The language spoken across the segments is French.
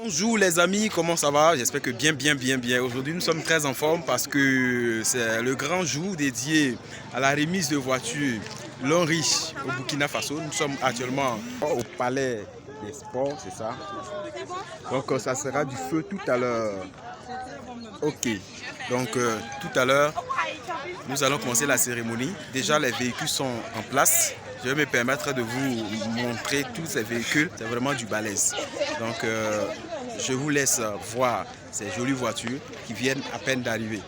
Bonjour les amis, comment ça va? J'espère que bien. Aujourd'hui nous sommes très en forme parce que c'est le grand jour dédié à la remise de voitures Long Riche au Burkina Faso. Nous sommes actuellement au palais des sports, c'est ça? Donc ça sera du feu tout à l'heure. Ok, donc tout à l'heure nous allons commencer la cérémonie. Déjà les véhicules sont en place. Je vais me permettre de vous montrer tous ces véhicules. C'est vraiment du balèze. Donc je vous laisse voir ces jolies voitures qui viennent à peine d'arriver.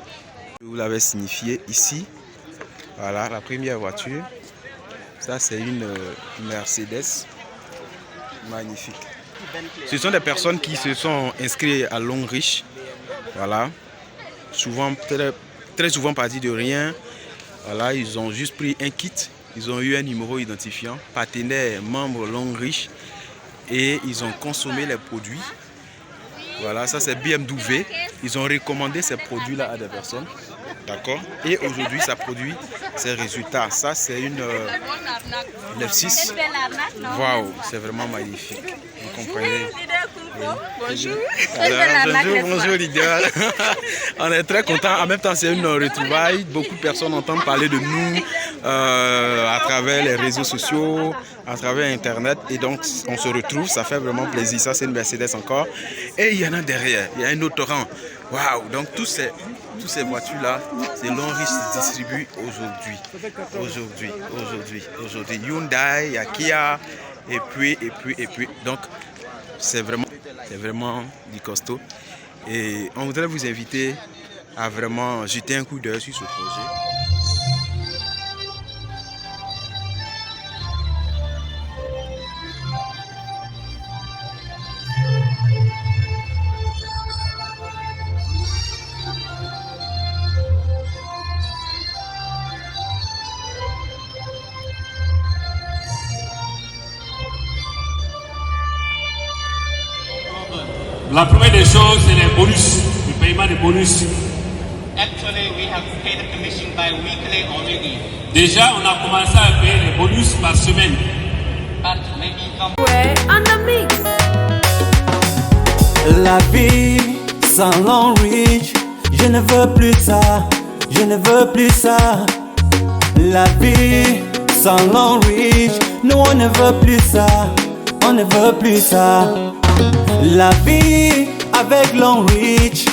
Je vous l'avais signifié ici. Voilà la première voiture. Ça c'est une Mercedes. Magnifique. Ce sont des personnes qui se sont inscrites à Long Riche. Voilà. Souvent, très souvent partis de rien. Voilà, ils ont juste pris un kit. Ils ont eu un numéro identifiant, partenaire, membre Long Riche, et ils ont consommé les produits. Voilà, ça c'est BMW. Ils ont recommandé ces produits-là à des personnes. D'accord. Et aujourd'hui, ça produit ces résultats. Ça, c'est une 9-6. Waouh, c'est vraiment magnifique. Vous comprenez? Bonjour. Bonjour leader. On est très contents. En même temps, c'est une retrouvaille. Beaucoup de personnes entendent parler de nous à travers les réseaux sociaux, à travers Internet. Et donc, on se retrouve. Ça fait vraiment plaisir. Ça, c'est une Mercedes encore. Et il y en a derrière. Il y a un autre rang. Waouh. Donc, toutes ces voitures-là, c'est Long Riche qui distribue aujourd'hui. Hyundai, il y a Kia, et puis. Donc, c'est vraiment du costaud. Et on voudrait vous inviter à vraiment jeter un coup d'œil sur ce projet. La première des choses, c'est les bonus, le paiement des bonus. Actually, we have paid the commission by weekly already. Déjà, on a commencé à payer les bonus par semaine. But maybe come. La vie sans Long Riche, je ne veux plus ça, je ne veux plus ça. La vie sans Long Riche, nous on ne veut plus ça, on ne veut plus ça. La vie avec Long Riche.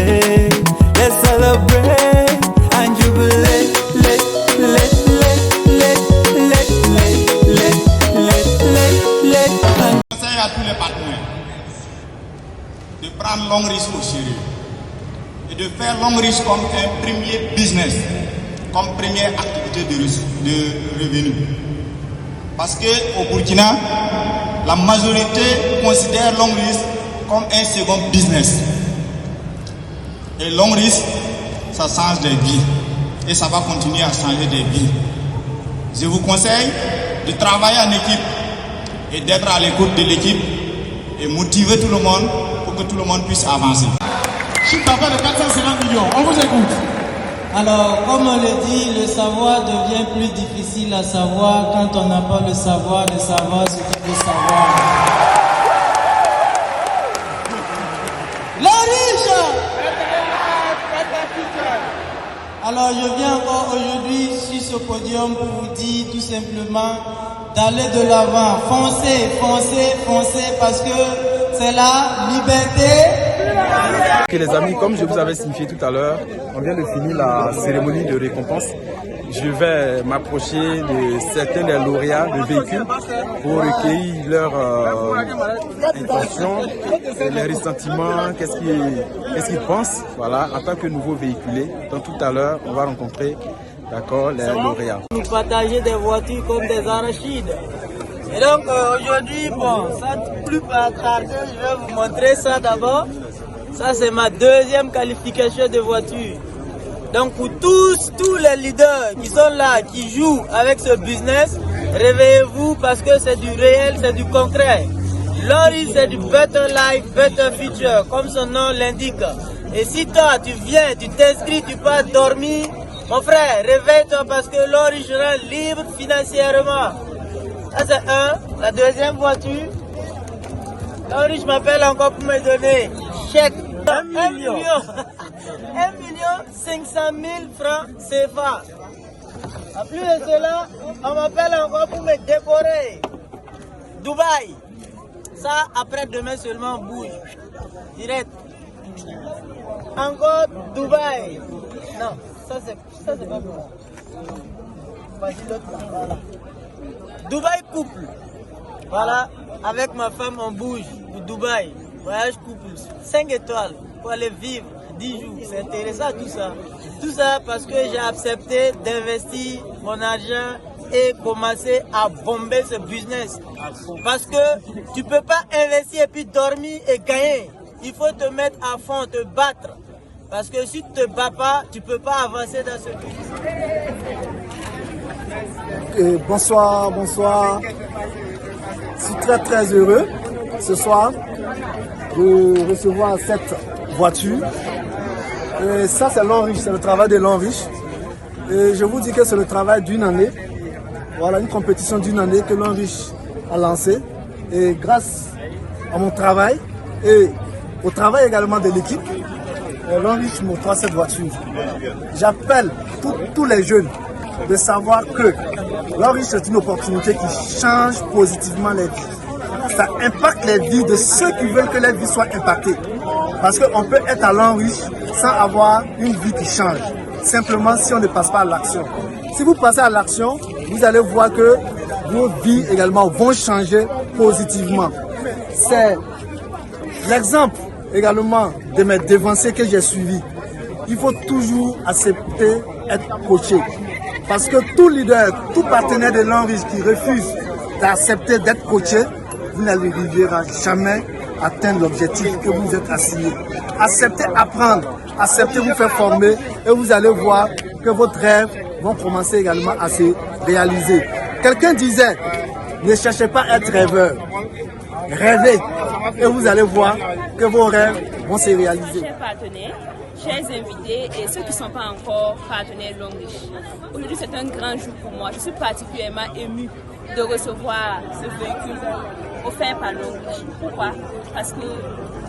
celebrate, let's celebrate and jubilate. Conseil à tous les partenaires de prendre Longreach au sérieux et de faire Longreach comme un premier business, comme première activité de revenu. Parce qu'au Burkina, la majorité considère Longreach comme un second business. Et Longreach, ça change des vies. Et ça va continuer à changer des vies. Je vous conseille de travailler en équipe et d'être à l'écoute de l'équipe et motiver tout le monde pour que tout le monde puisse avancer. Chiffre d'affaires de 450 millions, on vous écoute. Alors, comme on le dit, le savoir devient plus difficile à savoir quand on n'a pas le savoir de savoir ce qu'il faut savoir. Longreach! Alors, je viens encore aujourd'hui sur ce podium pour vous dire tout simplement d'aller de l'avant. Foncez, foncez, foncez parce que c'est la liberté. Ok les amis, comme je vous avais signifié tout à l'heure, on vient de finir la cérémonie de récompense. Je vais m'approcher de certains des lauréats de véhicules pour recueillir leurs intentions, les ressentiments, qu'est-ce qu'ils pensent, voilà, en tant que nouveau véhiculé. Donc tout à l'heure, on va rencontrer, d'accord, les lauréats. Nous partager des voitures comme des arachides. Et donc aujourd'hui, bon, sans plus tarder, je vais vous montrer ça d'abord. Ça c'est ma deuxième qualification de voiture. Donc pour tous les leaders qui sont là, qui jouent avec ce business, réveillez-vous parce que c'est du réel, c'est du concret. Longreach c'est du better life, better future, comme son nom l'indique. Et si toi tu viens, tu t'inscris, tu pars dormir, mon frère, réveille-toi parce que Longreach rend libre financièrement. Ça c'est un. La deuxième voiture, Longreach m'appelle encore pour me donner chèque 1 million. 1,5 million francs CFA. En plus de cela, on m'appelle encore pour me décorer. Dubaï. Ça, après demain seulement, on bouge. Direct. Encore Dubaï. Non, ça c'est pas bon. Voici l'autre. Voilà. Dubaï couple. Voilà, avec ma femme, on bouge pour Dubaï. Voyage couple. 5 étoiles pour aller vivre 10 jours. C'est intéressant tout ça. Tout ça parce que j'ai accepté d'investir mon argent et commencer à bomber ce business. Parce que tu peux pas investir et puis dormir et gagner. Il faut te mettre à fond, te battre. Parce que si tu te bats pas, tu peux pas avancer dans ce business. Bonsoir. Je suis très heureux ce soir de recevoir cette voiture. Et ça c'est Longreach, c'est le travail de Longreach. Et je vous dis que c'est le travail d'une année. Voilà, une compétition d'une année que Longreach a lancée. Et grâce à mon travail et au travail également de l'équipe, Longreach m'octroie cette voiture. J'appelle tous les jeunes de savoir que Longreach c'est une opportunité qui change positivement les vies. Ça impacte les vies de ceux qui veulent que les vies soient impactées. Parce qu'on peut être à Longreach sans avoir une vie qui change. Simplement si on ne passe pas à l'action. Si vous passez à l'action, vous allez voir que vos vies également vont changer positivement. C'est l'exemple également de mes devanciers que j'ai suivis. Il faut toujours accepter d'être coaché. Parce que tout leader, tout partenaire de Longreach qui refuse d'accepter d'être coaché, vous n'arriverez jamais à atteindre l'objectif que vous êtes assigné. Acceptez apprendre, acceptez vous faire former et vous allez voir que votre rêve vont commencer également à se réaliser. Quelqu'un disait, ne cherchez pas à être rêveur, rêvez et vous allez voir que vos rêves vont se réaliser. Chers partenaires, chers invités et ceux qui ne sont pas encore partenaires Longreach, aujourd'hui c'est un grand jour pour moi. Je suis particulièrement émue de recevoir ce véhicule offert par Longreach. Pourquoi? Parce que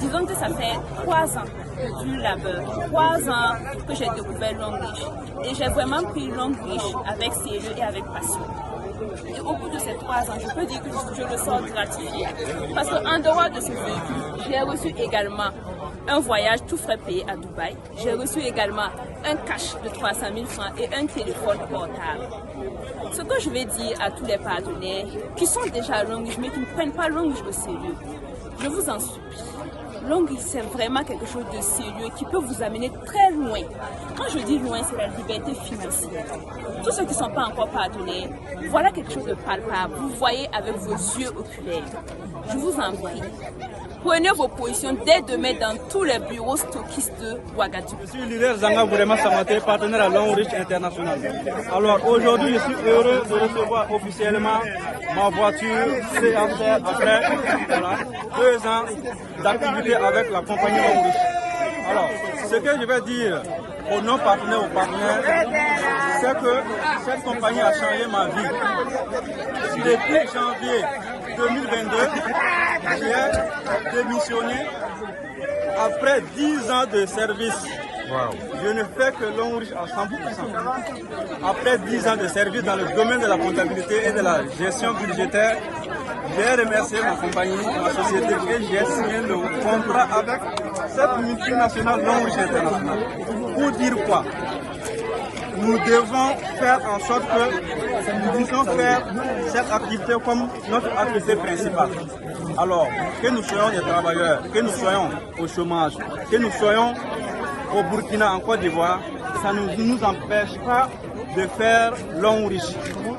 disons que ça fait 3 ans de dur labeur, 3 ans que j'ai découvert Longreach et j'ai vraiment pris Longreach avec sérieux et avec passion. Et au bout de ces 3 ans, je peux dire que je le sors gratifié. Parce qu'en dehors de ce véhicule, j'ai reçu également un voyage tout frais payé à Dubaï. J'ai reçu également un cash de 300 000 francs et un téléphone portable. Ce que je vais dire à tous les partenaires qui sont déjà Long-Riche mais qui ne prennent pas Long-Riche au sérieux, je vous en supplie. Long-Riche, c'est vraiment quelque chose de sérieux qui peut vous amener très loin. Quand je dis loin, c'est la liberté financière. Tous ceux qui ne sont pas encore partenaires, voilà quelque chose de palpable. Vous voyez avec vos yeux oculaires. Je vous en prie. Prenez vos positions dès demain dans tous les bureaux stockistes de Ouagadougou. Je suis leader Zanga Bourema Samaté, partenaire à Long-Riche International. Alors aujourd'hui, je suis heureux de recevoir officiellement ma voiture CHR après 2 ans d'activité avec la compagnie Long-Riche. Alors, ce que je vais dire aux non-partenaires, aux partenaires, c'est que cette compagnie a changé ma vie. Depuis janvier 2022, j'ai démissionné après 10 ans de service. Je ne fais que Long-Riche à 100%. Après 10 ans de service dans le domaine de la comptabilité et de la gestion budgétaire, j'ai remercié ma compagnie, ma société et j'ai signé le contrat avec cette multinationale Long-Riche International. Pour dire quoi? Nous devons faire en sorte que nous puissions faire cette activité comme notre activité principale. Alors, que nous soyons des travailleurs, que nous soyons au chômage, que nous soyons au Burkina, en Côte d'Ivoire, ça ne nous empêche pas de faire Long-Riche.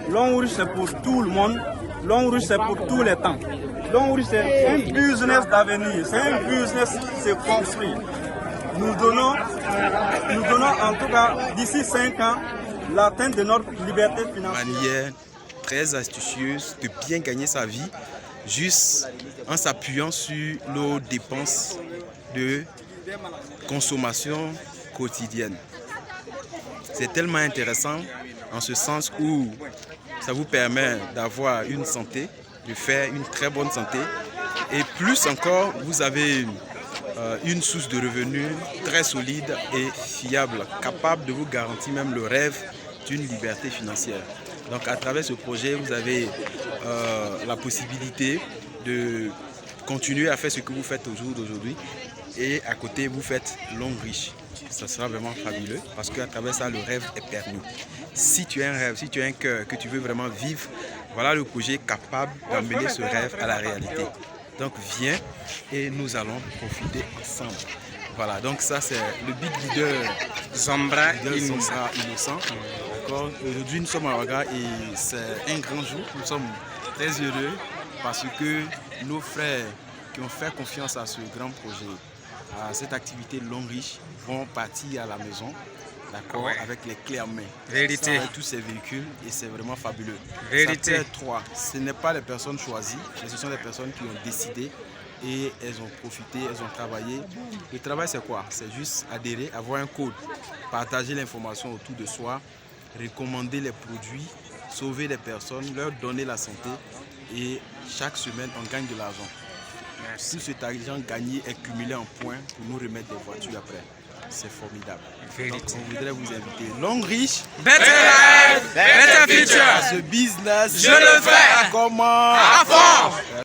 Long-Riche, c'est pour tout le monde. Long-Riche, c'est pour tous les temps. Long-Riche, c'est un business d'avenir. C'est un business qui se construit. Nous donnons en tout cas d'ici 5 ans l'atteinte de notre liberté financière. Manière très astucieuse de bien gagner sa vie, juste en s'appuyant sur nos dépenses de consommation quotidienne. C'est tellement intéressant en ce sens où ça vous permet d'avoir une santé, de faire une très bonne santé, et plus encore, vous avez une source de revenus très solide et fiable, capable de vous garantir même le rêve d'une liberté financière. Donc à travers ce projet, vous avez la possibilité de continuer à faire ce que vous faites au jour d'aujourd'hui et à côté vous faites Long-Riche. Ça sera vraiment fabuleux parce qu'à travers ça, le rêve est permis. Si tu as un rêve, si tu as un cœur que tu veux vraiment vivre, voilà le projet capable d'amener ce rêve à la réalité. Donc viens et nous allons profiter ensemble. Voilà, donc ça c'est le big leader Zambra Innocent. Aujourd'hui nous sommes à Ouaga et c'est un grand jour. Nous sommes très heureux parce que nos frères qui ont fait confiance à ce grand projet, à cette activité Long-Riche, vont partir à la maison. D'accord, avec les clés en main. Vérité. Avec tous ces véhicules et c'est vraiment fabuleux. Vérité. Ça fait 3. Ce n'est pas les personnes choisies, mais ce sont les personnes qui ont décidé et elles ont profité, elles ont travaillé. Le travail c'est quoi? C'est juste adhérer, avoir un code, partager l'information autour de soi, recommander les produits, sauver les personnes, leur donner la santé et chaque semaine on gagne de l'argent. Tout cet argent gagné est cumulé en points pour nous remettre des voitures après. C'est formidable. Donc, on voudrait vous inviter. Long-Riche, better life, better future. Ce business, je le fais. Comment? À fond.